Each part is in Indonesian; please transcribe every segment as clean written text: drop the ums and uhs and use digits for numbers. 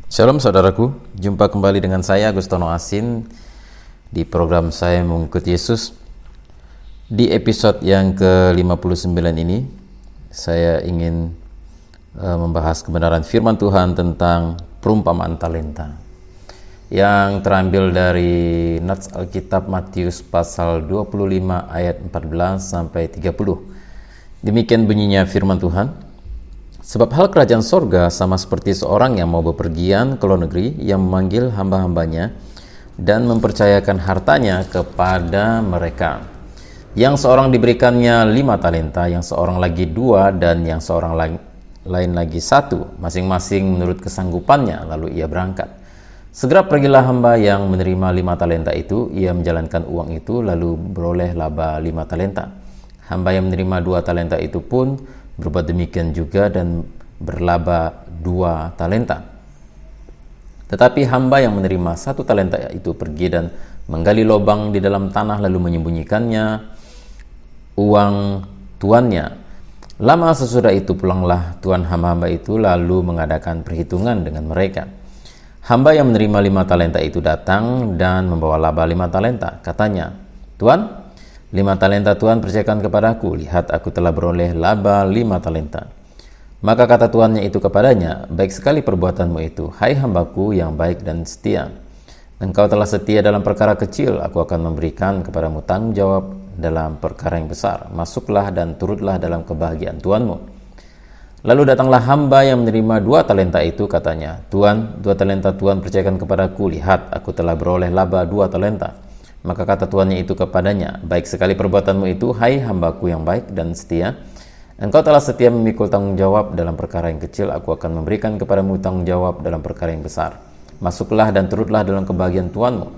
Shalom saudaraku, jumpa kembali dengan saya Agustono Asin di program saya Mengikut Yesus. Di episode yang ke-59 ini saya ingin membahas kebenaran firman Tuhan tentang perumpamaan talenta yang terambil dari Nats Alkitab Matius pasal 25 ayat 14 sampai 30. Demikian bunyinya firman Tuhan. Sebab hal kerajaan sorga sama seperti seorang yang mau bepergian ke luar negeri, yang memanggil hamba-hambanya dan mempercayakan hartanya kepada mereka. Yang seorang diberikannya 5 talenta, yang seorang lagi 2, dan yang seorang lain lagi 1, masing-masing menurut kesanggupannya. Lalu ia berangkat. Segera pergilah hamba yang menerima 5 talenta itu. Ia menjalankan uang itu, lalu beroleh laba 5 talenta. Hamba yang menerima 2 talenta itu pun berbuat demikian juga dan berlaba 2 talenta. Tetapi hamba yang menerima 1 talenta itu pergi dan menggali lubang di dalam tanah, lalu menyembunyikannya uang tuannya. Lama sesudah itu pulanglah tuan hamba-hamba itu, lalu mengadakan perhitungan dengan mereka. Hamba yang menerima 5 talenta itu datang dan membawa laba 5 talenta. Katanya, "Tuan, 5 talenta Tuhan percayakan kepadaku. Lihat, aku telah beroleh laba 5 talenta." Maka kata tuannya itu kepadanya, "Baik sekali perbuatanmu itu, hai hambaku yang baik dan setia. Engkau telah setia dalam perkara kecil, aku akan memberikan kepadamu tanggung jawab dalam perkara yang besar. Masuklah dan turutlah dalam kebahagiaan tuanmu." Lalu datanglah hamba yang menerima 2 talenta itu. Katanya, "Tuan, 2 talenta Tuhan percayakan kepadaku. Lihat, aku telah beroleh laba 2 talenta." Maka kata tuannya itu kepadanya, "Baik sekali perbuatanmu itu, hai hambaku yang baik dan setia. Engkau telah setia memikul tanggung jawab dalam perkara yang kecil, aku akan memberikan kepadamu tanggung jawab dalam perkara yang besar. Masuklah dan turutlah dalam kebahagiaan tuanmu."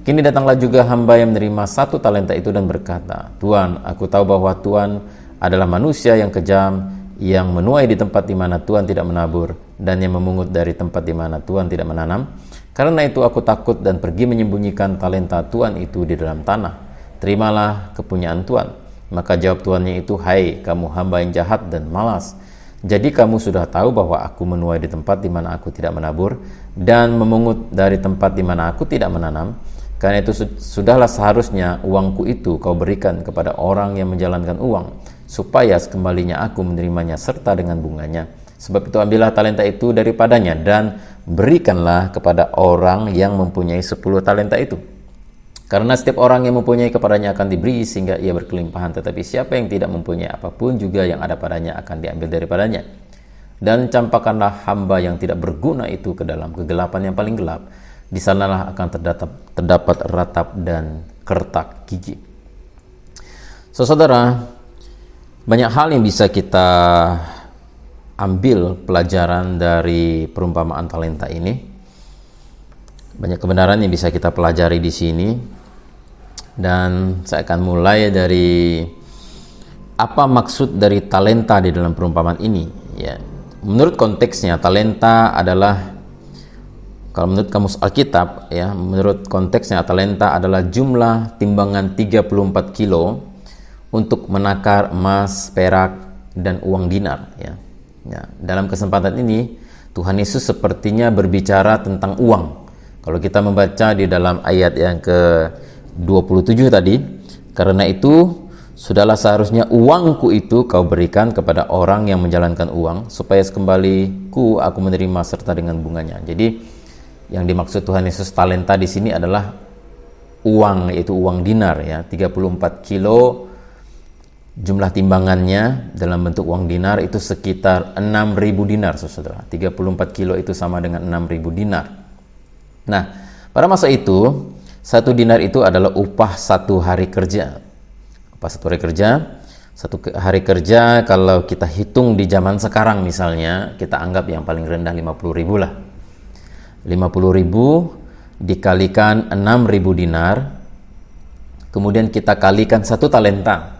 Kini datanglah juga hamba yang menerima 1 talenta itu dan berkata, "Tuan, aku tahu bahwa Tuan adalah manusia yang kejam, yang menuai di tempat di mana Tuan tidak menabur, dan yang memungut dari tempat di mana Tuan tidak menanam. Karena itu aku takut dan pergi menyembunyikan talenta Tuan itu di dalam tanah. Terimalah kepunyaan Tuan." Maka jawab tuannya itu, "Hai kamu hamba yang jahat dan malas. Jadi kamu sudah tahu bahwa aku menuai di tempat di mana aku tidak menabur, dan memungut dari tempat di mana aku tidak menanam. Karena itu sudahlah seharusnya uangku itu kau berikan kepada orang yang menjalankan uang, supaya sekembalinya aku menerimanya serta dengan bunganya. Sebab itu ambillah talenta itu daripadanya dan berikanlah kepada orang yang mempunyai 10 talenta itu. Karena setiap orang yang mempunyai kepadanya akan diberi sehingga ia berkelimpahan, tetapi siapa yang tidak mempunyai apapun juga yang ada padanya akan diambil daripadanya. Dan campakkanlah hamba yang tidak berguna itu ke dalam kegelapan yang paling gelap. Di sanalah akan terdapat ratap dan kertak gigi." Saudara, banyak hal yang bisa kita ambil pelajaran dari perumpamaan talenta ini. Banyak kebenaran yang bisa kita pelajari di sini. Dan saya akan mulai dari apa maksud dari talenta di dalam perumpamaan ini. Ya, menurut konteksnya, talenta adalah, kalau menurut kamus Alkitab, ya, menurut konteksnya talenta adalah jumlah timbangan 34 kilo untuk menakar emas, perak, dan uang dinar. Ya. Ya, dalam kesempatan ini Tuhan Yesus sepertinya berbicara tentang uang. Kalau kita membaca di dalam ayat yang ke-27 tadi, "Karena itu sudahlah seharusnya uangku itu kau berikan kepada orang yang menjalankan uang, supaya sekembaliku aku menerima serta dengan bunganya." Jadi yang dimaksud Tuhan Yesus talenta di sini adalah uang, yaitu uang dinar, ya, 34 kilo. Jumlah timbangannya dalam bentuk uang dinar itu sekitar 6.000 dinar, saudara. 34 kilo itu sama dengan 6.000 dinar. Nah, pada masa itu, 1 dinar itu adalah upah 1 hari kerja. Upah 1 hari kerja. 1 hari kerja kalau kita hitung di zaman sekarang misalnya, kita anggap yang paling rendah 50.000 lah. 50.000 dikalikan 6.000 dinar, kemudian kita kalikan 1 talenta.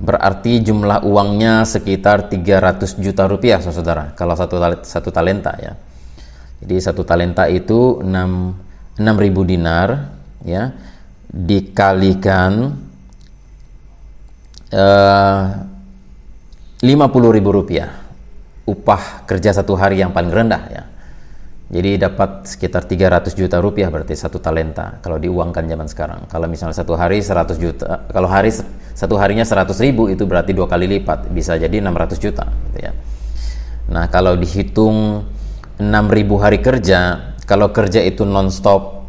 Berarti jumlah uangnya sekitar 300 juta rupiah, saudara, kalau satu talenta, ya. Jadi 1 talenta itu 6.000 dinar, ya, dikalikan 50.000 rupiah, upah kerja 1 hari yang paling rendah, ya. Jadi dapat sekitar 300 juta rupiah berarti satu talenta kalau diuangkan zaman sekarang. Kalau misalnya satu hari 100 juta, kalau satu harinya 100 ribu itu berarti 2 kali lipat, bisa jadi 600 juta gitu ya. Nah, kalau dihitung 6.000 hari kerja, kalau kerja itu non-stop,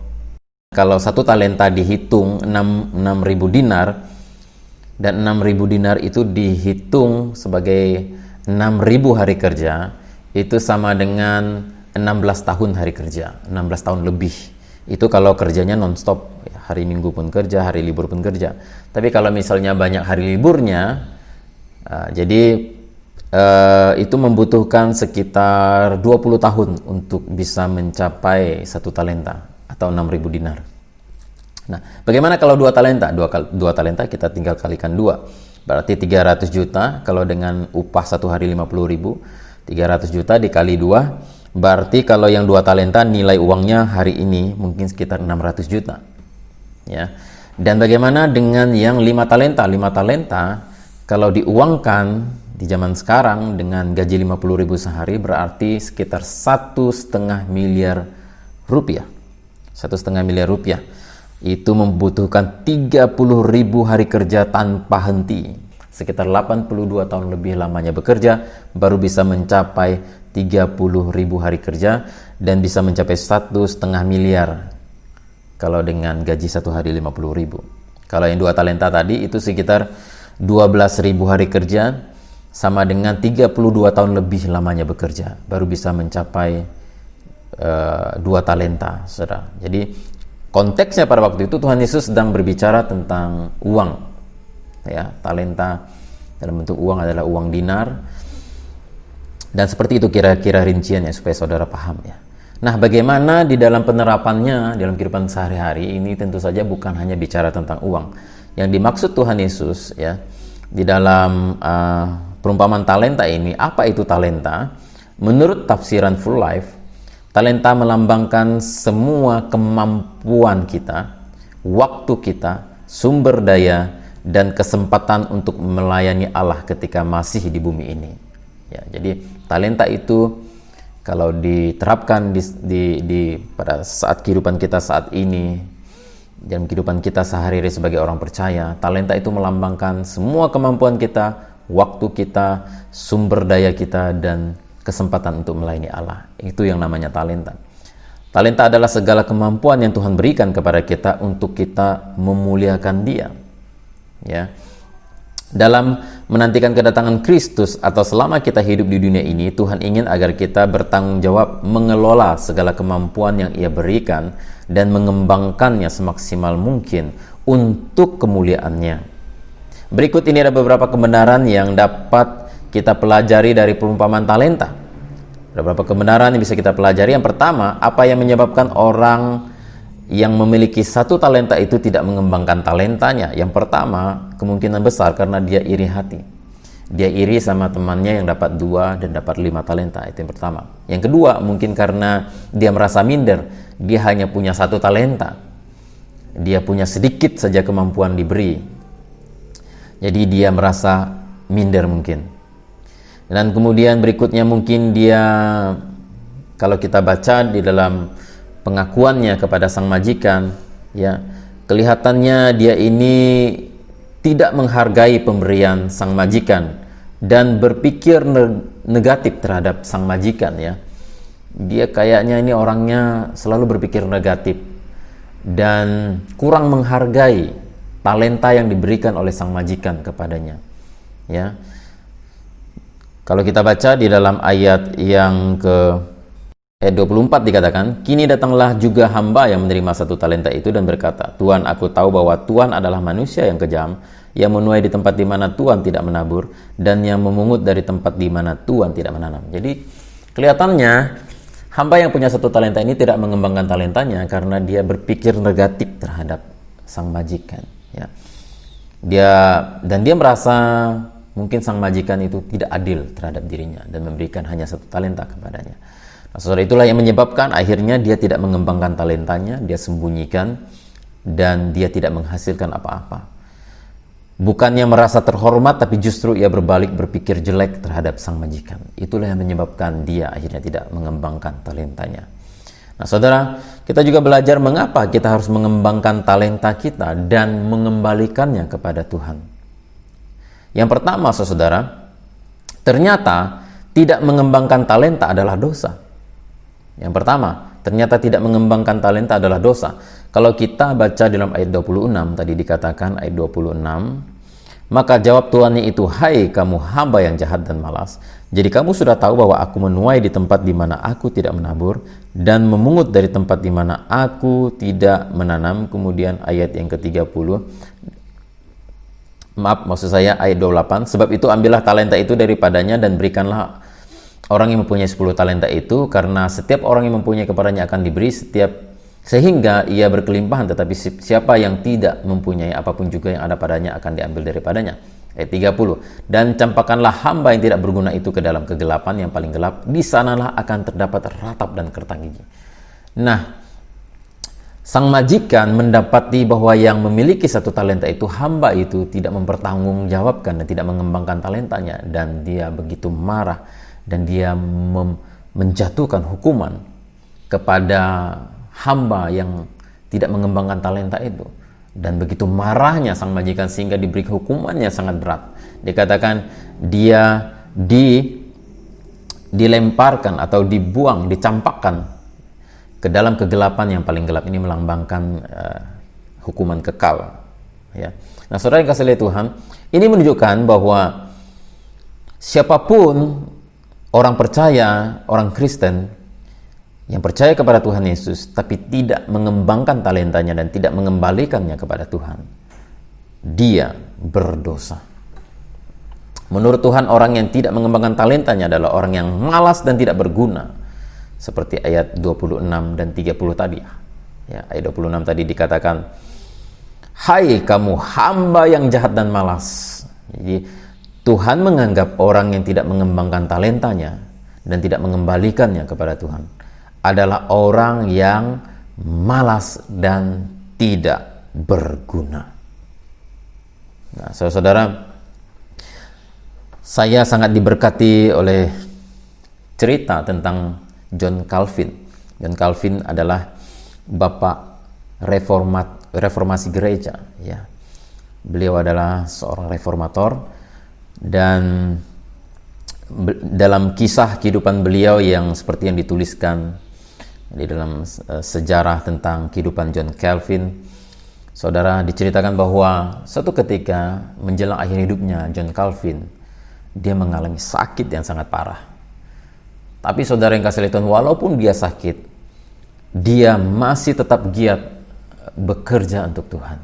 kalau satu talenta dihitung 6.000 dinar, dan 6.000 dinar itu dihitung sebagai 6.000 hari kerja, itu sama dengan 16 tahun hari kerja, 16 tahun lebih. Itu kalau kerjanya non-stop, hari Minggu pun kerja, hari libur pun kerja. Tapi kalau misalnya banyak hari liburnya, itu membutuhkan sekitar 20 tahun untuk bisa mencapai satu talenta atau 6.000 dinar. Nah, bagaimana kalau 2 talenta? 2 talenta kita tinggal kalikan 2. Berarti 300 juta, kalau dengan upah satu hari 50 ribu, 300 juta dikali 2, berarti kalau yang 2 talenta nilai uangnya hari ini mungkin sekitar 600 juta. Ya. Dan bagaimana dengan yang 5 talenta? 5 talenta kalau diuangkan di zaman sekarang dengan gaji 50 ribu sehari berarti sekitar 1,5 miliar rupiah. 1,5 miliar rupiah. Itu membutuhkan 30 ribu hari kerja tanpa henti. Sekitar 82 tahun lebih lamanya bekerja baru bisa mencapai 30 ribu hari kerja dan bisa mencapai 1,5 miliar kalau dengan gaji satu hari 50 ribu. Kalau yang 2 talenta tadi itu sekitar 12 ribu hari kerja sama dengan 32 tahun lebih lamanya bekerja baru bisa mencapai 2 talenta, saudara. Jadi konteksnya pada waktu itu Tuhan Yesus sedang berbicara tentang uang, ya. Talenta dalam bentuk uang adalah uang dinar, dan seperti itu kira-kira rinciannya supaya saudara paham, ya. Nah, bagaimana di dalam penerapannya dalam kehidupan sehari-hari ini? Tentu saja bukan hanya bicara tentang uang. Yang dimaksud Tuhan Yesus, ya, di dalam perumpamaan talenta ini, apa itu talenta? Menurut tafsiran Full Life, talenta melambangkan semua kemampuan kita, waktu kita, sumber daya, dan kesempatan untuk melayani Allah ketika masih di bumi ini. Ya, jadi talenta itu kalau diterapkan pada saat kehidupan kita saat ini, dalam kehidupan kita sehari-hari sebagai orang percaya, talenta itu melambangkan semua kemampuan kita, waktu kita, sumber daya kita, dan kesempatan untuk melayani Allah. Itu yang namanya talenta. Talenta adalah segala kemampuan yang Tuhan berikan kepada kita untuk kita memuliakan Dia. Ya. Dalam menantikan kedatangan Kristus atau selama kita hidup di dunia ini, Tuhan ingin agar kita bertanggung jawab mengelola segala kemampuan yang Ia berikan dan mengembangkannya semaksimal mungkin untuk kemuliaan-Nya. Berikut ini ada beberapa kebenaran yang dapat kita pelajari dari perumpamaan talenta. Beberapa kebenaran yang bisa kita pelajari. Yang pertama, apa yang menyebabkan orang yang memiliki 1 talenta itu tidak mengembangkan talentanya? Yang pertama, kemungkinan besar karena dia iri hati. Dia iri sama temannya yang dapat 2 dan dapat 5 talenta. Itu yang pertama. Yang kedua, mungkin karena dia merasa minder. Dia hanya punya 1 talenta. Dia punya sedikit saja kemampuan diberi. Jadi dia merasa minder mungkin. Dan kemudian berikutnya mungkin dia, kalau kita baca di dalam pengakuannya kepada sang majikan, ya, kelihatannya dia ini tidak menghargai pemberian sang majikan dan berpikir negatif terhadap sang majikan, ya. Dia kayaknya ini orangnya selalu berpikir negatif dan kurang menghargai talenta yang diberikan oleh sang majikan kepadanya, ya. Kalau kita baca di dalam ayat yang ke 24 dikatakan, kini datanglah juga hamba yang menerima 1 talenta itu dan berkata, Tuhan, aku tahu bahwa Tuhan adalah manusia yang kejam, yang menuai di tempat di mana Tuhan tidak menabur, dan yang memungut dari tempat di mana Tuhan tidak menanam. Jadi kelihatannya hamba yang punya 1 talenta ini tidak mengembangkan talentanya karena dia berpikir negatif terhadap sang majikan, ya. Dia merasa mungkin sang majikan itu tidak adil terhadap dirinya dan memberikan hanya 1 talenta kepadanya. Nah, saudara, itulah yang menyebabkan akhirnya dia tidak mengembangkan talentanya, dia sembunyikan dan dia tidak menghasilkan apa-apa. Bukannya merasa terhormat, tapi justru ia berbalik berpikir jelek terhadap sang majikan. Itulah yang menyebabkan dia akhirnya tidak mengembangkan talentanya. Nah, saudara, kita juga belajar mengapa kita harus mengembangkan talenta kita dan mengembalikannya kepada Tuhan. Yang pertama, saudara, ternyata tidak mengembangkan talenta adalah dosa. Yang pertama, ternyata tidak mengembangkan talenta adalah dosa. Kalau kita baca dalam ayat 26, tadi dikatakan ayat 26, maka jawab tuannya itu, "Hai kamu hamba yang jahat dan malas, jadi kamu sudah tahu bahwa aku menuai di tempat di mana aku tidak menabur, dan memungut dari tempat di mana aku tidak menanam." Kemudian ayat yang ke-30, maksud saya ayat 28, "Sebab itu ambillah talenta itu daripadanya dan berikanlah orang yang mempunyai 10 talenta itu, karena setiap orang yang mempunyai kepadanya akan diberi sehingga ia berkelimpahan, tetapi siapa yang tidak mempunyai apapun juga yang ada padanya akan diambil daripadanya." Ayat 30, "Dan campakkanlah hamba yang tidak berguna itu ke dalam kegelapan yang paling gelap, di sanalah akan terdapat ratap dan kerta gigi." Nah, sang majikan mendapati bahwa yang memiliki 1 talenta itu, hamba itu tidak mempertanggungjawabkan dan tidak mengembangkan talentanya, dan dia begitu marah dan dia menjatuhkan hukuman kepada hamba yang tidak mengembangkan talenta itu. Dan begitu marahnya sang majikan sehingga diberi hukumannya sangat berat. Dikatakan dia dilemparkan atau dibuang, dicampakkan ke dalam kegelapan yang paling gelap. Ini melambangkan hukuman kekal, ya. Nah, saudara yang kasih lihat Tuhan, ini menunjukkan bahwa siapapun orang percaya, orang Kristen yang percaya kepada Tuhan Yesus tapi tidak mengembangkan talentanya dan tidak mengembalikannya kepada Tuhan, dia berdosa. Menurut Tuhan, orang yang tidak mengembangkan talentanya adalah orang yang malas dan tidak berguna, seperti ayat 26 dan 30 tadi. Ya, ayat 26 tadi dikatakan, "Hai kamu hamba yang jahat dan malas." Jadi Tuhan menganggap orang yang tidak mengembangkan talentanya dan tidak mengembalikannya kepada Tuhan adalah orang yang malas dan tidak berguna. Nah, saudara-saudara, saya sangat diberkati oleh cerita tentang John Calvin. John Calvin adalah bapak reformasi gereja, ya. Beliau adalah seorang reformator, dan dalam kisah kehidupan beliau yang seperti yang dituliskan di dalam sejarah tentang kehidupan John Calvin, saudara, diceritakan bahwa suatu ketika menjelang akhir hidupnya John Calvin, dia mengalami sakit yang sangat parah. Tapi saudara yang kasih lihat Tuhan, walaupun dia sakit, dia masih tetap giat bekerja untuk Tuhan.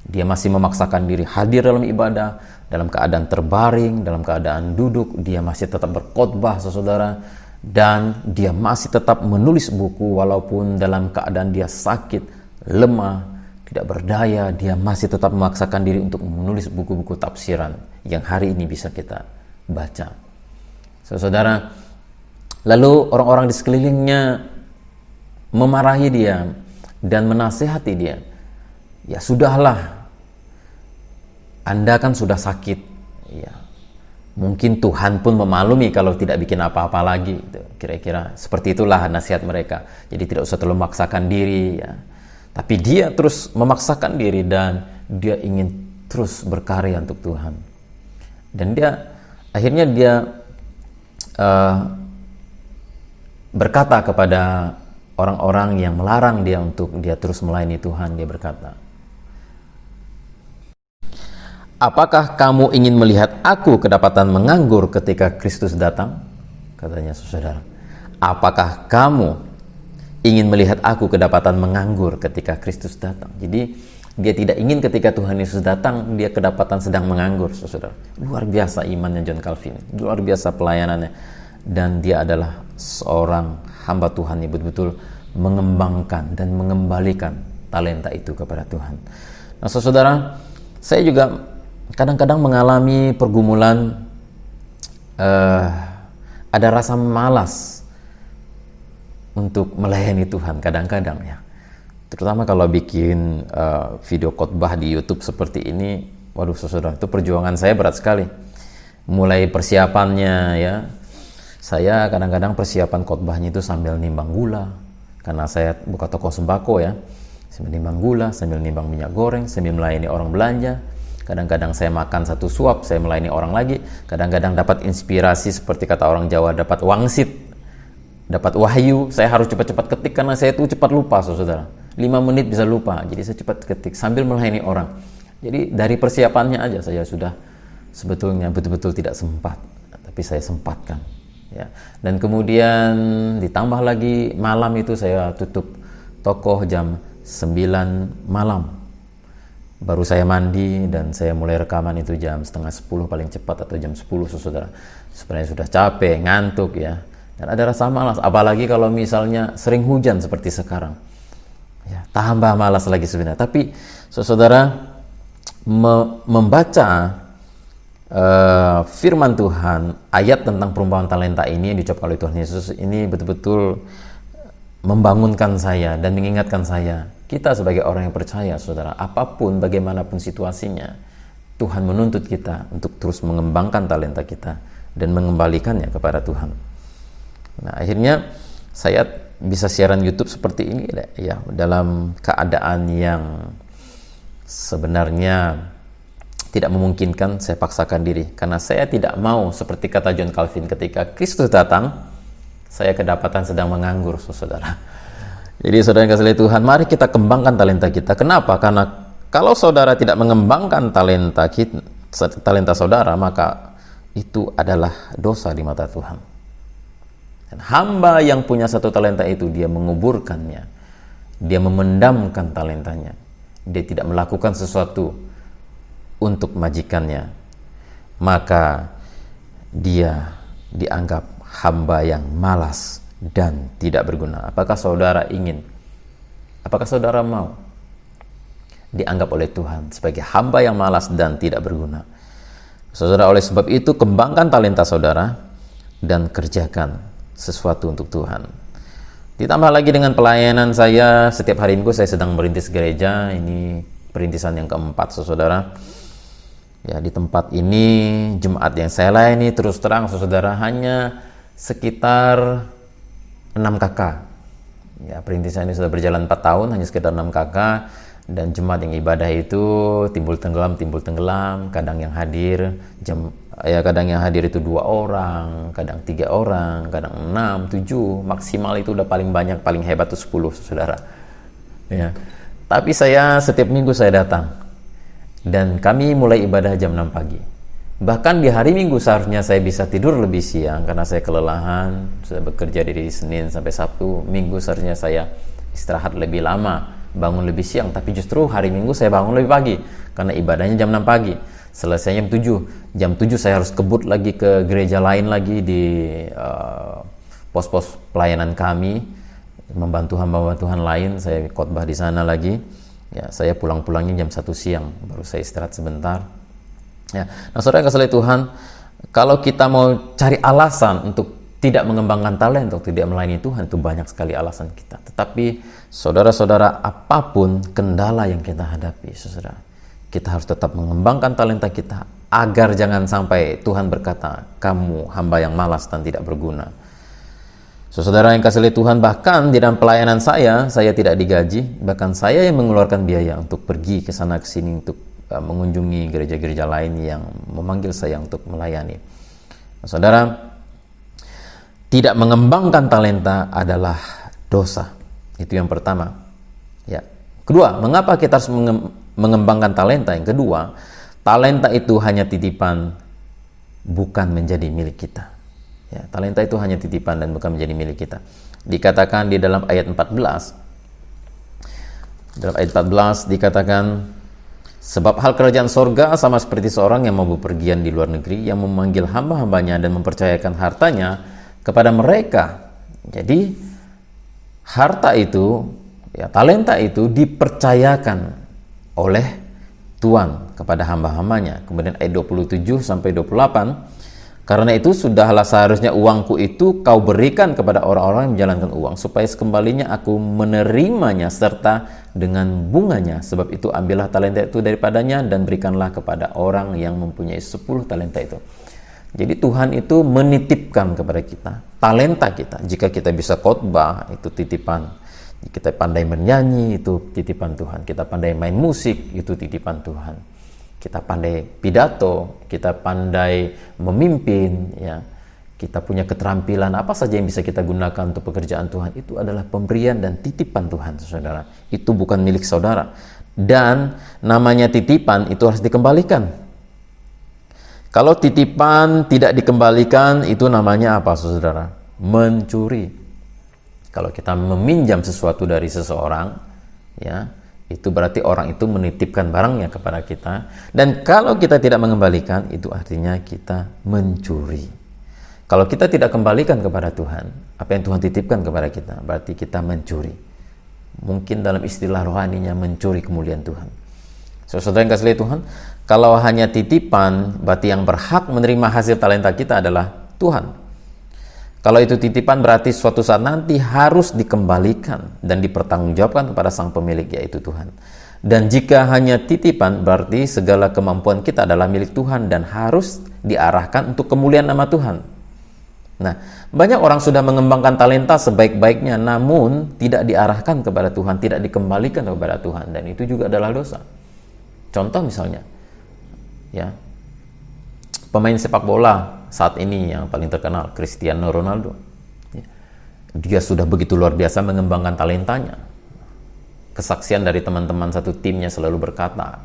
Dia masih memaksakan diri hadir dalam ibadah, dalam keadaan terbaring, dalam keadaan duduk, dia masih tetap berkhotbah, saudara. Dan dia masih tetap menulis buku walaupun dalam keadaan dia sakit, lemah, tidak berdaya. Dia masih tetap memaksakan diri untuk menulis buku-buku tafsiran yang hari ini bisa kita baca. Saudara, lalu orang-orang di sekelilingnya memarahi dia dan menasihati dia. "Ya sudahlah, Anda kan sudah sakit, ya. Mungkin Tuhan pun memaklumi kalau tidak bikin apa-apa lagi." Kira-kira seperti itulah nasihat mereka. Jadi tidak usah terlalu memaksakan diri, ya. Tapi dia terus memaksakan diri dan dia ingin terus berkarya untuk Tuhan. Dan akhirnya dia berkata kepada orang-orang yang melarang dia untuk dia terus melayani Tuhan. Dia berkata, "Apakah kamu ingin melihat aku kedapatan menganggur ketika Kristus datang?" Katanya, saudara. "Apakah kamu ingin melihat aku kedapatan menganggur ketika Kristus datang?" Jadi dia tidak ingin ketika Tuhan Yesus datang dia kedapatan sedang menganggur, saudara. Luar biasa imannya John Calvin, luar biasa pelayanannya, dan dia adalah seorang hamba Tuhan yang betul-betul mengembangkan dan mengembalikan talenta itu kepada Tuhan. Nah, saudara, saya juga kadang-kadang mengalami pergumulan, ada rasa malas untuk melayani Tuhan kadang-kadang, ya. Terutama kalau bikin video khotbah di YouTube seperti ini, waduh saudara, itu perjuangan saya berat sekali. Mulai persiapannya ya, saya kadang-kadang persiapan khotbahnya itu sambil nimbang gula, karena saya buka toko sembako ya, sambil nimbang gula, sambil nimbang minyak goreng, sambil melayani orang belanja. Kadang-kadang saya makan satu suap, saya melayani orang lagi. Kadang-kadang dapat inspirasi seperti kata orang Jawa, dapat wangsit, dapat wahyu. Saya harus cepat-cepat ketik karena saya itu cepat lupa, saudara. 5 menit bisa lupa, jadi saya cepat ketik sambil melayani orang. Jadi dari persiapannya aja saya sudah sebetulnya betul-betul tidak sempat, tapi saya sempatkan. Ya. Dan kemudian ditambah lagi malam itu saya tutup toko jam 9 malam. Baru saya mandi dan saya mulai rekaman itu jam setengah 10 paling cepat atau jam 10 saudara. Sebenarnya sudah capek, ngantuk ya. Dan ada rasa malas, apalagi kalau misalnya sering hujan seperti sekarang. Ya, tambah malas lagi sebenarnya. Tapi saudara membaca firman Tuhan, ayat tentang perumpamaan talenta ini yang diucapkan oleh Tuhan Yesus ini betul-betul membangunkan saya dan mengingatkan saya, kita sebagai orang yang percaya, saudara, apapun bagaimanapun situasinya, Tuhan menuntut kita untuk terus mengembangkan talenta kita dan mengembalikannya kepada Tuhan. Nah, akhirnya saya bisa siaran YouTube seperti ini ya, dalam keadaan yang sebenarnya tidak memungkinkan. Saya paksakan diri karena saya tidak mau seperti kata John Calvin, ketika Kristus datang saya kedapatan sedang menganggur, saudara. Jadi saudara yang kasih Tuhan, mari kita kembangkan talenta kita. Kenapa? Karena kalau saudara tidak mengembangkan talenta saudara, maka itu adalah dosa di mata Tuhan. Dan hamba yang punya satu talenta itu, dia menguburkannya, dia memendamkan talentanya, dia tidak melakukan sesuatu untuk majikannya, maka dia dianggap hamba yang malas dan tidak berguna. Apakah saudara ingin? Apakah saudara mau dianggap oleh Tuhan sebagai hamba yang malas dan tidak berguna? Saudara, oleh sebab itu kembangkan talenta saudara dan kerjakan sesuatu untuk Tuhan. Ditambah lagi dengan pelayanan saya, setiap hari Minggu saya sedang merintis gereja. Ini perintisan yang keempat, saudara. Ya, di tempat ini jemaat yang saya layani terus terang, saudara, hanya sekitar 6 kakak. Ya, perintisan ini sudah berjalan 4 tahun, hanya sekitar 6 kakak. Dan jemaat yang ibadah itu timbul tenggelam, kadang yang hadir kadang yang hadir itu 2 orang, kadang 3 orang, kadang 6, 7, maksimal itu udah paling banyak, paling hebat itu 10, saudara. Ya. Tapi saya setiap minggu saya datang dan kami mulai ibadah jam 6 pagi. Bahkan di hari Minggu seharusnya saya bisa tidur lebih siang karena saya kelelahan, sudah bekerja dari Senin sampai Sabtu. Minggu seharusnya saya istirahat lebih lama, bangun lebih siang, tapi justru hari Minggu saya bangun lebih pagi karena ibadahnya jam 6 pagi. Selesai jam 7. Jam 7 saya harus kebut lagi ke gereja lain lagi di pos-pos pelayanan kami, membantu hamba Tuhan lain. Saya khotbah di sana lagi. Ya, saya pulang-pulangnya jam 1 siang, baru saya istirahat sebentar. Ya. Nah, saudara yang kasih Tuhan, kalau kita mau cari alasan untuk tidak mengembangkan talenta, untuk tidak melayani Tuhan, itu banyak sekali alasan kita. Tetapi saudara-saudara, apapun kendala yang kita hadapi, saudara, kita harus tetap mengembangkan talenta kita agar jangan sampai Tuhan berkata, kamu hamba yang malas dan tidak berguna. Saudara yang kasih Tuhan, bahkan di dalam pelayanan saya tidak digaji, bahkan saya yang mengeluarkan biaya untuk pergi ke sana ke sini untuk mengunjungi gereja-gereja lain yang memanggil saya untuk melayani. Saudara, tidak mengembangkan talenta adalah dosa. Itu yang pertama. Ya. Kedua, mengapa kita harus mengembangkan talenta? Yang kedua, talenta itu hanya titipan, bukan menjadi milik kita. Ya, talenta itu hanya titipan dan bukan menjadi milik kita. Dikatakan di dalam ayat 14. Dalam ayat 14 dikatakan, sebab hal kerajaan sorga sama seperti seorang yang mau bepergian di luar negeri, yang memanggil hamba-hambanya dan mempercayakan hartanya kepada mereka. Jadi harta itu, ya, talenta itu dipercayakan oleh Tuhan kepada hamba-hambanya. Kemudian ayat 27 sampai 28, Karena itu sudahlah seharusnya uangku itu kau berikan kepada orang-orang yang menjalankan uang, supaya sekembalinya aku menerimanya serta dengan bunganya. Sebab itu ambillah talenta itu daripadanya dan berikanlah kepada orang yang mempunyai 10 talenta itu. Jadi Tuhan itu menitipkan kepada kita talenta kita. Jika kita bisa khotbah, itu titipan. Kita pandai menyanyi, itu titipan Tuhan. Kita pandai main musik, itu titipan Tuhan. Kita pandai pidato, kita pandai memimpin, ya, kita punya keterampilan apa saja yang bisa kita gunakan untuk pekerjaan Tuhan, itu adalah pemberian dan titipan Tuhan, saudara. Itu bukan milik saudara. Dan namanya titipan itu harus dikembalikan. Kalau titipan tidak dikembalikan, itu namanya apa, saudara? Mencuri. Kalau kita meminjam sesuatu dari seseorang, ya, itu berarti orang itu menitipkan barangnya kepada kita, dan kalau kita tidak mengembalikan, itu artinya kita mencuri. Kalau kita tidak kembalikan kepada Tuhan apa yang Tuhan titipkan kepada kita, berarti kita mencuri. Mungkin dalam istilah rohaninya mencuri kemuliaan Tuhan. Saudara yang kasih Tuhan, kalau hanya titipan, berarti yang berhak menerima hasil talenta kita adalah Tuhan. Kalau itu titipan, berarti suatu saat nanti harus dikembalikan dan dipertanggungjawabkan kepada sang pemilik, yaitu Tuhan. Dan jika hanya titipan, berarti segala kemampuan kita adalah milik Tuhan dan harus diarahkan untuk kemuliaan nama Tuhan. Nah, banyak orang sudah mengembangkan talenta sebaik-baiknya, namun tidak diarahkan kepada Tuhan, tidak dikembalikan kepada Tuhan, dan itu juga adalah dosa. Contoh misalnya, ya, pemain sepak bola saat ini yang paling terkenal, Cristiano Ronaldo. Dia sudah begitu luar biasa mengembangkan talentanya. Kesaksian dari teman-teman satu timnya selalu berkata,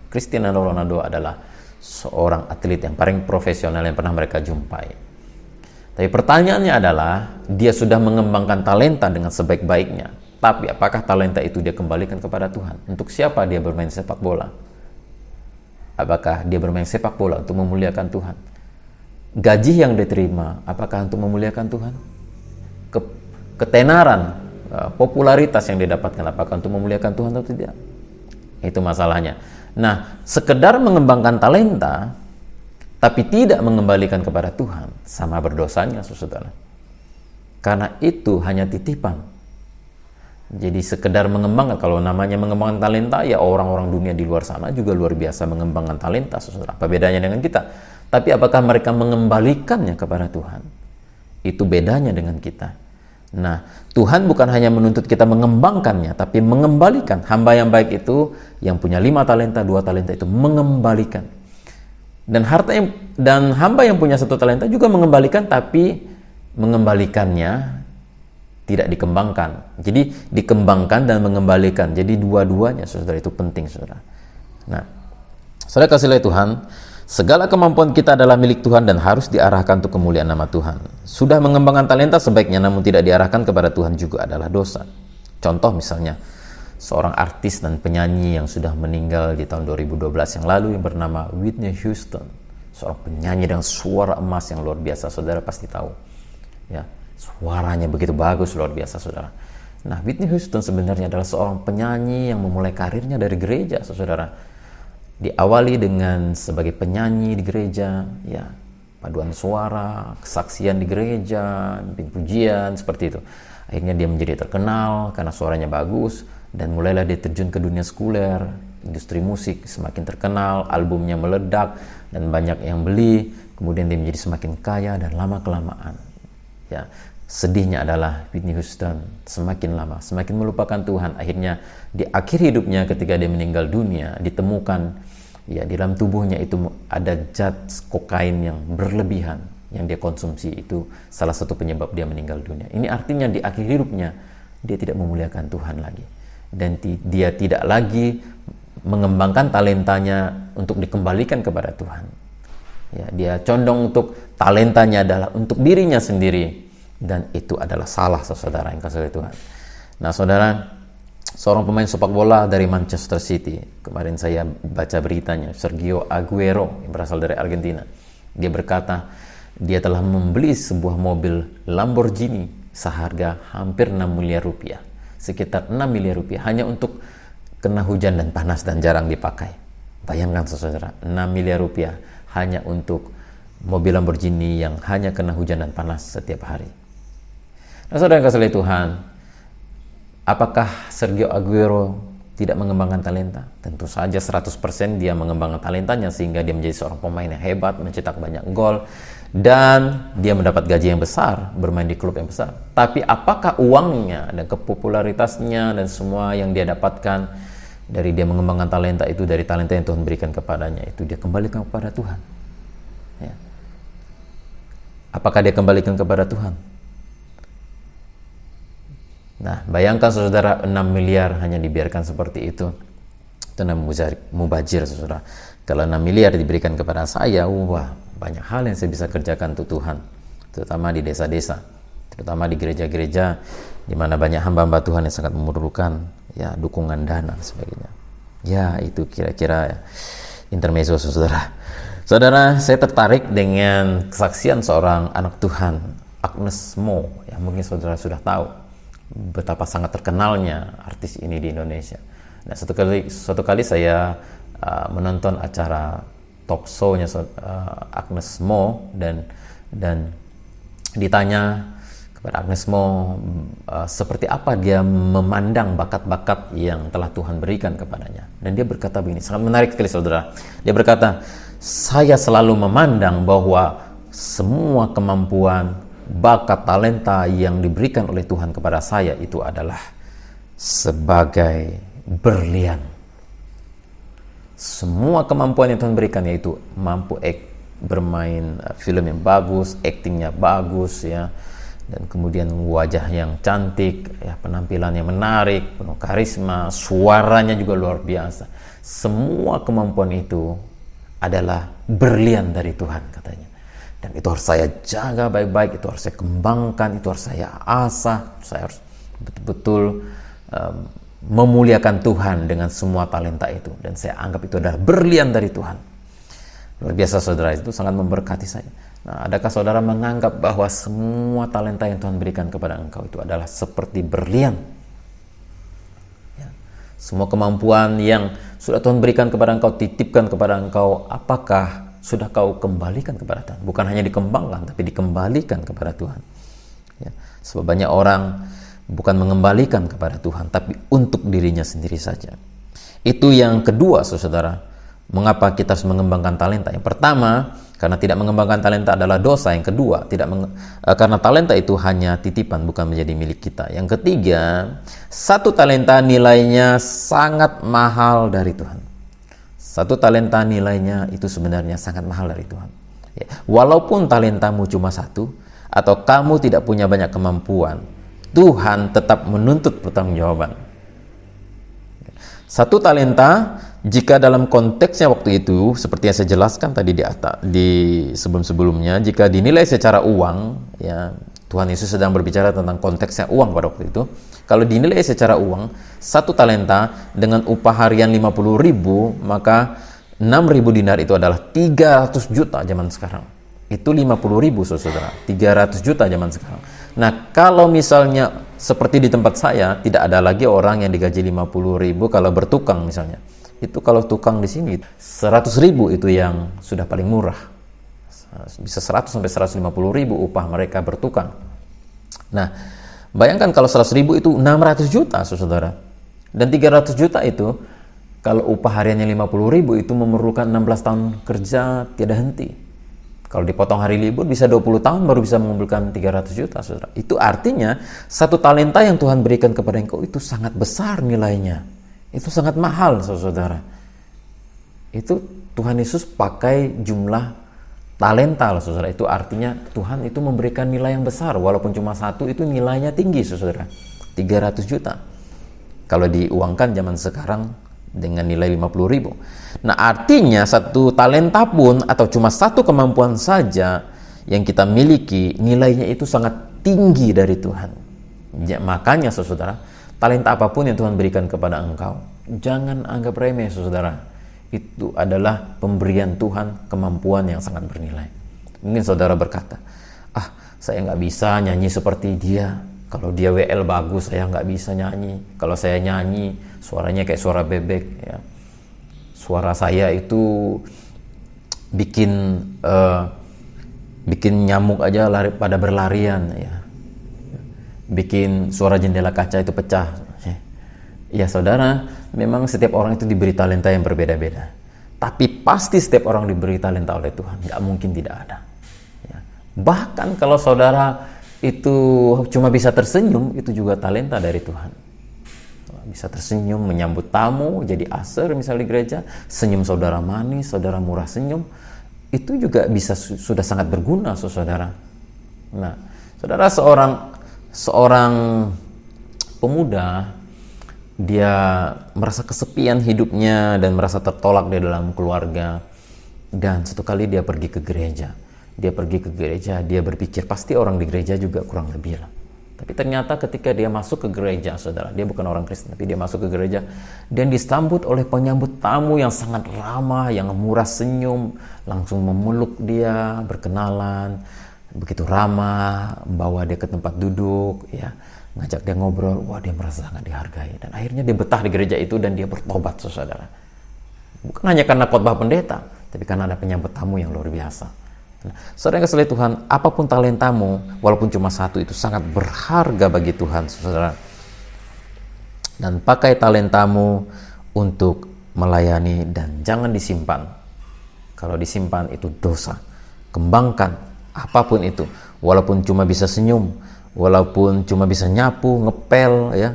Cristiano Ronaldo adalah seorang atlet yang paling profesional yang pernah mereka jumpai. Tapi pertanyaannya adalah, dia sudah mengembangkan talenta dengan sebaik-baiknya, tapi apakah talenta itu dia kembalikan kepada Tuhan? Untuk siapa dia bermain sepak bola? Apakah dia bermain sepak bola untuk memuliakan Tuhan? Gaji yang diterima, apakah untuk memuliakan Tuhan? Ketenaran, popularitas yang didapatkan, apakah untuk memuliakan Tuhan atau tidak? Itu masalahnya. Nah, sekedar mengembangkan talenta, tapi tidak mengembalikan kepada Tuhan, sama berdosanya, saudara. Karena itu hanya titipan. Jadi sekedar mengembangkan, kalau namanya mengembangkan talenta, ya orang-orang dunia di luar sana juga luar biasa mengembangkan talenta, saudara. Apa bedanya dengan kita? Tapi apakah mereka mengembalikannya kepada Tuhan? Itu bedanya dengan kita. Nah, Tuhan bukan hanya menuntut kita mengembangkannya, tapi mengembalikan. Hamba yang baik itu, yang punya 5 talenta, 2 talenta itu mengembalikan. Dan hamba yang punya 1 talenta juga mengembalikan, tapi mengembalikannya tidak dikembangkan. Jadi dikembangkan dan mengembalikan. Jadi dua-duanya, saudara, itu penting, saudara. Nah, saudara kasih oleh Tuhan, segala kemampuan kita adalah milik Tuhan dan harus diarahkan untuk kemuliaan nama Tuhan. Sudah mengembangkan talenta sebaiknya, namun tidak diarahkan kepada Tuhan juga adalah dosa. Contoh misalnya, seorang artis dan penyanyi yang sudah meninggal di tahun 2012 yang lalu yang bernama Whitney Houston. Seorang penyanyi dengan suara emas yang luar biasa, saudara pasti tahu. Ya, suaranya begitu bagus, luar biasa, saudara. Nah, Whitney Houston sebenarnya adalah seorang penyanyi yang memulai karirnya dari gereja, saudara. Diawali dengan sebagai penyanyi di gereja, ya, paduan suara, kesaksian di gereja, pujian, seperti itu. Akhirnya dia menjadi terkenal karena suaranya bagus, dan mulailah dia terjun ke dunia sekuler, industri musik, semakin terkenal, albumnya meledak, dan banyak yang beli, kemudian dia menjadi semakin kaya, dan lama-kelamaan, ya, sedihnya adalah Whitney Houston semakin lama, semakin melupakan Tuhan. Akhirnya di akhir hidupnya ketika dia meninggal dunia, ditemukan, ya, di dalam tubuhnya itu ada zat kokain yang berlebihan yang dia konsumsi. Itu salah satu penyebab dia meninggal dunia. Ini artinya di akhir hidupnya dia tidak memuliakan Tuhan lagi, dan dia tidak lagi mengembangkan talentanya untuk dikembalikan kepada Tuhan. Ya, dia condong untuk talentanya adalah untuk dirinya sendiri, dan itu adalah salah, saudara yang kasih Tuhan. Nah, saudara, seorang pemain sepak bola dari Manchester City, kemarin saya baca beritanya, Sergio Aguero, yang berasal dari Argentina. Dia berkata, dia telah membeli sebuah mobil Lamborghini seharga hampir 6 miliar rupiah, sekitar 6 miliar rupiah, hanya untuk kena hujan dan panas dan jarang dipakai. Bayangkan, saudara, 6 miliar rupiah hanya untuk mobil Lamborghini yang hanya kena hujan dan panas setiap hari. Nah, saudara yang kasih Tuhan, apakah Sergio Aguero tidak mengembangkan talenta? Tentu saja 100% dia mengembangkan talentanya sehingga dia menjadi seorang pemain yang hebat, mencetak banyak gol, dan dia mendapat gaji yang besar, bermain di klub yang besar. Tapi apakah uangnya dan kepopularitasnya dan semua yang dia dapatkan dari dia mengembangkan talenta itu, dari talenta yang Tuhan berikan kepadanya, itu dia kembalikan kepada Tuhan? Ya. Apakah dia kembalikan kepada Tuhan? Nah, bayangkan saudara, 6 miliar hanya dibiarkan seperti itu. Itu namanya mubazir, saudara. Kalau 6 miliar diberikan kepada saya, wah, banyak hal yang saya bisa kerjakan untuk Tuhan. Terutama di desa-desa, terutama di gereja-gereja di mana banyak hamba-hamba Tuhan yang sangat memerlukan ya dukungan dana dan sebagainya. Ya, itu kira-kira intermezzo, saudara. Saudara, saya tertarik dengan kesaksian seorang anak Tuhan, Agnes Mo. Ya, mungkin saudara sudah tahu betapa sangat terkenalnya artis ini di Indonesia. Nah, suatu kali saya menonton acara talk show-nya Agnes Mo, dan ditanya kepada Agnes Mo seperti apa dia memandang bakat-bakat yang telah Tuhan berikan kepadanya. Dan dia berkata begini, sangat menarik sekali saudara. Dia berkata, saya selalu memandang bahwa semua kemampuan, bakat, talenta yang diberikan oleh Tuhan kepada saya itu adalah sebagai berlian. Semua kemampuan yang Tuhan berikan, yaitu mampu bermain film yang bagus, aktingnya bagus, ya, dan kemudian wajah yang cantik, ya, penampilan yang menarik, penuh karisma, suaranya juga luar biasa. Semua kemampuan itu adalah berlian dari Tuhan, katanya. Dan itu harus saya jaga baik-baik, itu harus saya kembangkan, itu harus saya asah, saya harus betul-betul memuliakan Tuhan dengan semua talenta itu. Dan saya anggap itu adalah berlian dari Tuhan. Luar biasa saudara, itu sangat memberkati saya. Nah, adakah saudara menganggap bahwa semua talenta yang Tuhan berikan kepada engkau itu adalah seperti berlian? Ya. Semua kemampuan yang sudah Tuhan berikan kepada engkau, titipkan kepada engkau, apakah sudah kau kembalikan kepada Tuhan? Bukan hanya dikembangkan, tapi dikembalikan kepada Tuhan. Ya, sebab banyak orang bukan mengembalikan kepada Tuhan, tapi untuk dirinya sendiri saja. Itu yang kedua, saudara. Mengapa kita harus mengembangkan talenta? Yang pertama, karena tidak mengembangkan talenta adalah dosa. Yang kedua, karena talenta itu hanya titipan, bukan menjadi milik kita. Yang ketiga, satu talenta nilainya sangat mahal dari Tuhan. Satu talenta nilainya itu sebenarnya sangat mahal dari Tuhan. Ya, walaupun talentamu cuma satu, atau kamu tidak punya banyak kemampuan, Tuhan tetap menuntut pertanggungjawaban. Satu talenta, jika dalam konteksnya waktu itu, seperti yang saya jelaskan tadi di sebelum-sebelumnya, jika dinilai secara uang, ya, Tuhan Yesus sedang berbicara tentang konteksnya uang pada waktu itu. Kalau dinilai secara uang, satu talenta dengan upah harian 50.000, maka 6.000 dinar itu adalah 300 juta zaman sekarang. Itu 50.000, saudara. 300 juta zaman sekarang. Nah, kalau misalnya seperti di tempat saya, tidak ada lagi orang yang digaji 50.000 kalau bertukang misalnya. Itu kalau tukang di sini 100.000 itu yang sudah paling murah. Bisa 100 sampai 150.000 upah mereka bertukang. Nah, bayangkan kalau 100.000 itu 600 juta, saudara. Dan 300 juta itu, kalau upah hariannya 50.000 itu memerlukan 16 tahun kerja tiada henti. Kalau dipotong hari libur bisa 20 tahun baru bisa mengumpulkan 300 juta, saudara. Itu artinya satu talenta yang Tuhan berikan kepada engkau itu sangat besar nilainya. Itu sangat mahal, saudara. Itu Tuhan Yesus pakai jumlah talenta, saudara. Itu artinya Tuhan itu memberikan nilai yang besar. Walaupun cuma satu, itu nilainya tinggi, saudara. 300 juta. Kalau diuangkan zaman sekarang dengan nilai 50.000. Nah, artinya satu talenta pun atau cuma satu kemampuan saja yang kita miliki, nilainya itu sangat tinggi dari Tuhan. Ya, makanya, saudara, talenta apapun yang Tuhan berikan kepada engkau, jangan anggap remeh, saudara. Itu adalah pemberian Tuhan, kemampuan yang sangat bernilai. Mungkin saudara berkata, saya nggak bisa nyanyi seperti dia. Kalau dia WL bagus, saya nggak bisa nyanyi. Kalau saya nyanyi, suaranya kayak suara bebek. Ya. Suara saya itu bikin bikin nyamuk aja pada berlarian, ya. Bikin suara jendela kaca itu pecah. Ya saudara, memang setiap orang itu diberi talenta yang berbeda-beda. Tapi pasti setiap orang diberi talenta oleh Tuhan, nggak mungkin tidak ada. Ya. Bahkan kalau saudara itu cuma bisa tersenyum, itu juga talenta dari Tuhan. Bisa tersenyum, menyambut tamu, jadi aser misalnya di gereja, senyum saudara manis, saudara murah senyum, itu juga bisa sudah sangat berguna, saudara. Nah, saudara, seorang pemuda, dia merasa kesepian hidupnya dan merasa tertolak di dalam keluarga, dan satu kali dia pergi ke gereja. Dia berpikir pasti orang di gereja juga kurang lebih lah. Tapi ternyata ketika dia masuk ke gereja, saudara, dia bukan orang Kristen, tapi dia masuk ke gereja dan disambut oleh penyambut tamu yang sangat ramah, yang murah senyum, langsung memeluk dia, berkenalan, begitu ramah, bawa dia ke tempat duduk, ya, ngajak dia ngobrol. Wah, dia merasa sangat dihargai, dan akhirnya dia betah di gereja itu dan dia bertobat, saudara. Bukan hanya karena khotbah pendeta, tapi karena ada penyambut tamu yang luar biasa. Nah, saudara yang kasih Tuhan, apapun talentamu, walaupun cuma satu, itu sangat berharga bagi Tuhan, saudara. Dan pakai talentamu untuk melayani dan jangan disimpan. Kalau disimpan itu dosa. Kembangkan apapun itu, walaupun cuma bisa senyum, walaupun cuma bisa nyapu, ngepel, ya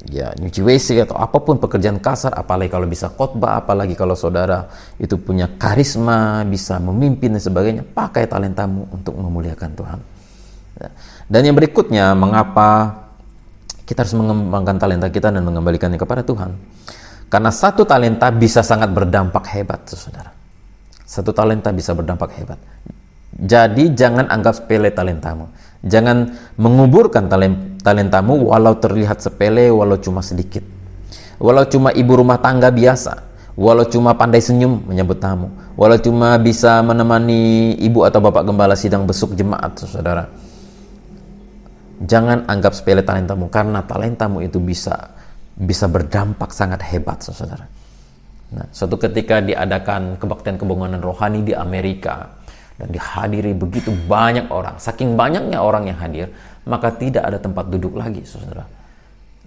nyuci WC atau apapun pekerjaan kasar, apalagi kalau bisa khotbah, apalagi kalau saudara itu punya karisma, bisa memimpin dan sebagainya, pakai talentamu untuk memuliakan Tuhan. Dan yang berikutnya, mengapa kita harus mengembangkan talenta kita dan mengembalikannya kepada Tuhan? Karena satu talenta bisa sangat berdampak hebat, saudara. Satu talenta bisa berdampak hebat. Jadi jangan anggap sepele talentamu. Jangan menguburkan talentamu walau terlihat sepele, walau cuma sedikit. Walau cuma ibu rumah tangga biasa, walau cuma pandai senyum menyambut tamu, walau cuma bisa menemani ibu atau bapak gembala sidang besuk jemaat, saudara. Jangan anggap sepele talentamu, karena talentamu itu bisa berdampak sangat hebat, saudara. Nah, suatu ketika diadakan kebaktian kebangunan rohani di Amerika, dan dihadiri begitu banyak orang, saking banyaknya orang yang hadir, maka tidak ada tempat duduk lagi, saudara.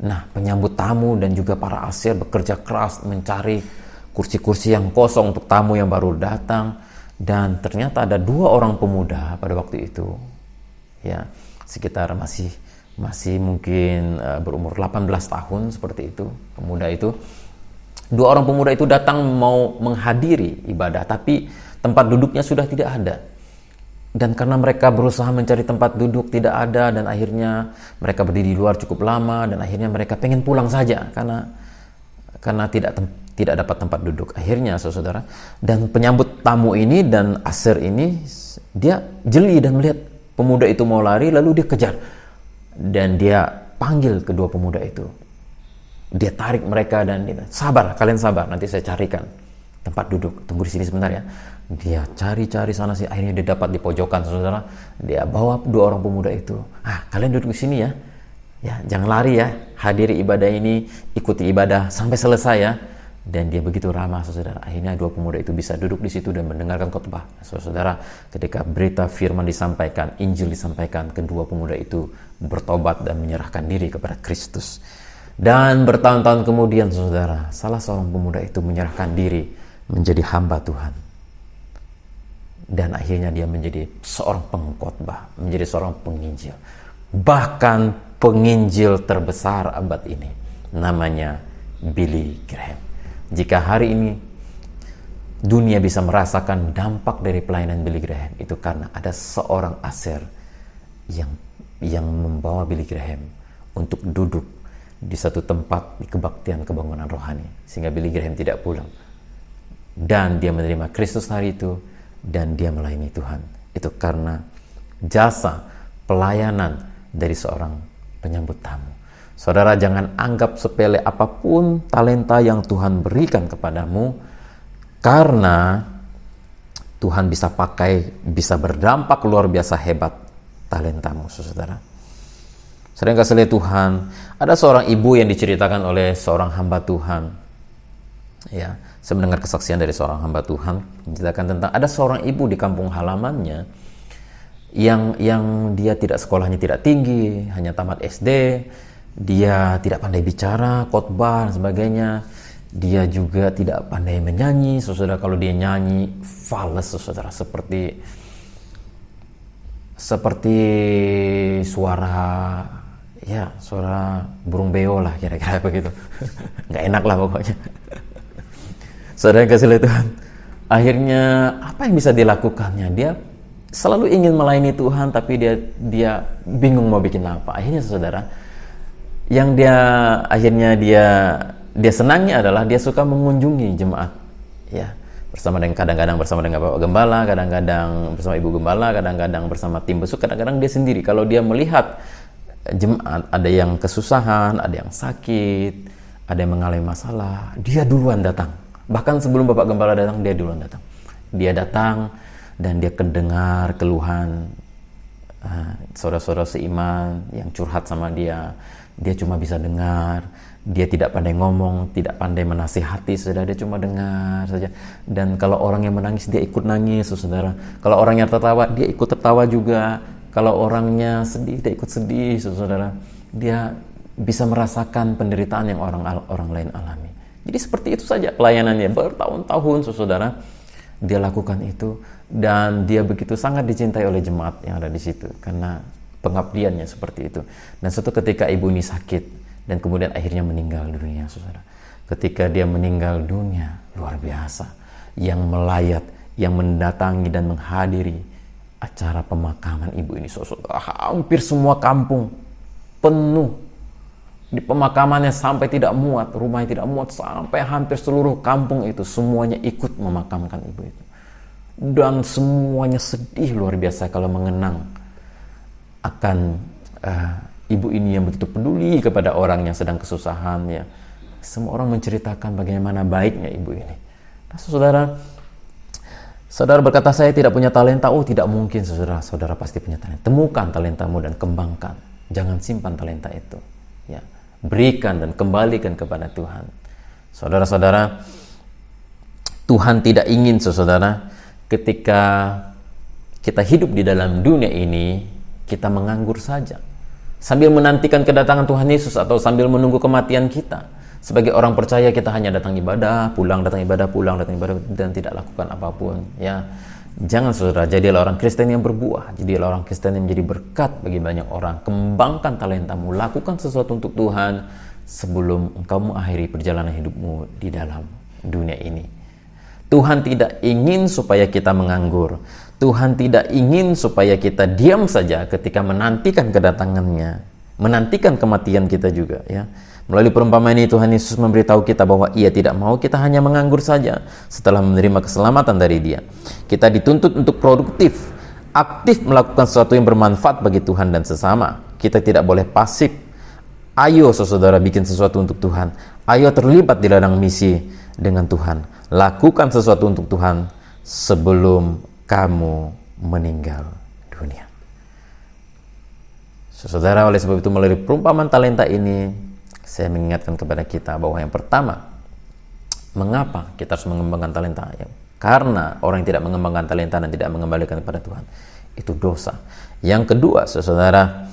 Nah, penyambut tamu dan juga para asir bekerja keras mencari kursi-kursi yang kosong untuk tamu yang baru datang, dan ternyata ada 2 orang pemuda pada waktu itu, ya, sekitar masih mungkin berumur 18 tahun seperti itu, pemuda itu. 2 orang pemuda itu datang mau menghadiri ibadah, tapi tempat duduknya sudah tidak ada. Dan karena mereka berusaha mencari tempat duduk, tidak ada, dan akhirnya mereka berdiri di luar cukup lama, dan akhirnya mereka pengen pulang saja karena tidak dapat tempat duduk. Akhirnya, saudara, dan penyambut tamu ini dan aser ini, dia jeli dan melihat pemuda itu mau lari, lalu dia kejar dan dia panggil kedua pemuda itu. Dia tarik mereka dan dia, sabar, kalian sabar, nanti saya carikan tempat duduk, tunggu di sini sebentar ya. Dia cari sana sih, akhirnya dia dapat di pojokan, saudara. Dia bawa 2 orang pemuda itu, kalian duduk di sini ya, jangan lari ya, hadiri ibadah ini, ikuti ibadah sampai selesai ya. Dan dia begitu ramah, saudara. Akhirnya 2 pemuda itu bisa duduk di situ dan mendengarkan khotbah. Saudara, ketika berita firman disampaikan, Injil disampaikan, kedua pemuda itu bertobat dan menyerahkan diri kepada Kristus. Dan bertahun-tahun kemudian, saudara, salah seorang pemuda itu menyerahkan diri menjadi hamba Tuhan. Dan akhirnya dia menjadi seorang pengkhotbah, menjadi seorang penginjil. Bahkan penginjil terbesar abad ini, namanya Billy Graham. Jika hari ini dunia bisa merasakan dampak dari pelayanan Billy Graham, itu karena ada seorang aser yang membawa Billy Graham untuk duduk di satu tempat di kebaktian kebangunan rohani, sehingga Billy Graham tidak pulang. Dan dia menerima Kristus hari itu, dan dia melayani Tuhan. Itu karena jasa pelayanan dari seorang penyambut tamu. Saudara, jangan anggap sepele apapun talenta yang Tuhan berikan kepadamu, karena Tuhan bisa pakai, bisa berdampak luar biasa hebat talentamu, saudara. Sering kasih Tuhan, ada seorang ibu yang diceritakan oleh seorang hamba Tuhan. Ya, saya mendengar kesaksian dari seorang hamba Tuhan menceritakan tentang ada seorang ibu di kampung halamannya yang dia tidak sekolahnya tidak tinggi, hanya tamat SD, dia tidak pandai bicara, khotbah dan sebagainya. Dia juga tidak pandai menyanyi, saudara. Kalau dia nyanyi fals, saudara, seperti suara burung beo lah, kira-kira begitu. Nggak enak lah pokoknya. Saudara yang kasih oleh Tuhan, akhirnya apa yang bisa dilakukannya? Dia selalu ingin melayani Tuhan, tapi dia bingung mau bikin apa. Akhirnya saudara, yang dia senangi adalah dia suka mengunjungi jemaat, ya, kadang-kadang bersama dengan Bapak Gembala, kadang-kadang bersama Ibu Gembala, kadang-kadang bersama tim besuk, kadang-kadang dia sendiri. Kalau dia melihat jemaat ada yang kesusahan, ada yang sakit, ada yang mengalami masalah, dia duluan datang. Bahkan sebelum Bapak Gembala datang, dia duluan datang. Dia datang dan dia kedengar keluhan saudara-saudara seiman yang curhat sama dia. Dia cuma bisa dengar. Dia tidak pandai ngomong, tidak pandai menasihati, saudara. Dia cuma dengar saja. Dan kalau orang yang menangis, dia ikut nangis, saudara. Kalau orang yang tertawa, dia ikut tertawa juga. Kalau orangnya sedih, dia ikut sedih, saudara. Dia bisa merasakan penderitaan yang orang lain alami. Jadi seperti itu saja pelayanannya bertahun-tahun, saudara. Dia lakukan itu, dan dia begitu sangat dicintai oleh jemaat yang ada di situ karena pengabdiannya seperti itu. Dan suatu ketika ibu ini sakit dan kemudian akhirnya meninggal dunia, saudara. Ketika dia meninggal dunia, luar biasa, yang melayat, yang mendatangi dan menghadiri acara pemakaman ibu ini, saudara, hampir semua kampung penuh. Di pemakamannya sampai tidak muat, rumahnya tidak muat, sampai hampir seluruh kampung itu semuanya ikut memakamkan ibu itu. Dan semuanya sedih luar biasa kalau mengenang akan ibu ini yang begitu peduli kepada orang yang sedang kesusahan, ya. Semua orang menceritakan bagaimana baiknya ibu ini. Nah, saudara berkata, saya tidak punya talenta. Oh, tidak mungkin, saudara. Saudara pasti punya talenta. Temukan talentamu dan kembangkan. Jangan simpan talenta itu, ya. Berikan dan kembalikan kepada Tuhan. Saudara-saudara, Tuhan tidak ingin, saudara, ketika kita hidup di dalam dunia ini, kita menganggur saja sambil menantikan kedatangan Tuhan Yesus atau sambil menunggu kematian kita. Sebagai orang percaya, kita hanya datang ibadah, pulang, datang ibadah, pulang, datang ibadah, dan tidak lakukan apapun, ya. Jangan, saudara, jadilah orang Kristen yang berbuah, jadilah orang Kristen yang menjadi berkat bagi banyak orang. Kembangkan talentamu, lakukan sesuatu untuk Tuhan sebelum engkau mengakhiri perjalanan hidupmu di dalam dunia ini. Tuhan tidak ingin supaya kita menganggur. Tuhan tidak ingin supaya kita diam saja ketika menantikan kedatangannya, menantikan kematian kita juga, ya. Melalui perumpamaan ini Tuhan Yesus memberitahu kita bahwa Ia tidak mau kita hanya menganggur saja setelah menerima keselamatan dari Dia. Kita dituntut untuk produktif, aktif melakukan sesuatu yang bermanfaat bagi Tuhan dan sesama. Kita tidak boleh pasif. Ayo, saudara, bikin sesuatu untuk Tuhan. Ayo terlibat di ladang misi dengan Tuhan. Lakukan sesuatu untuk Tuhan sebelum kamu meninggal dunia. Saudara, oleh sebab itu melalui perumpamaan talenta ini, saya mengingatkan kepada kita bahwa yang pertama, mengapa kita harus mengembangkan talenta? Karena orang yang tidak mengembangkan talenta dan tidak mengembalikan kepada Tuhan, itu dosa. Yang kedua, saudara,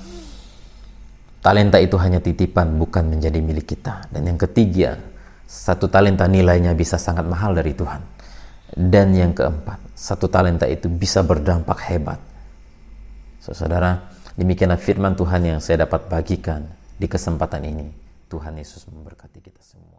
talenta itu hanya titipan, bukan menjadi milik kita. Dan yang ketiga, satu talenta nilainya bisa sangat mahal dari Tuhan. Dan yang keempat, satu talenta itu bisa berdampak hebat. Saudara, demikianlah firman Tuhan yang saya dapat bagikan di kesempatan ini. Tuhan Yesus memberkati kita semua.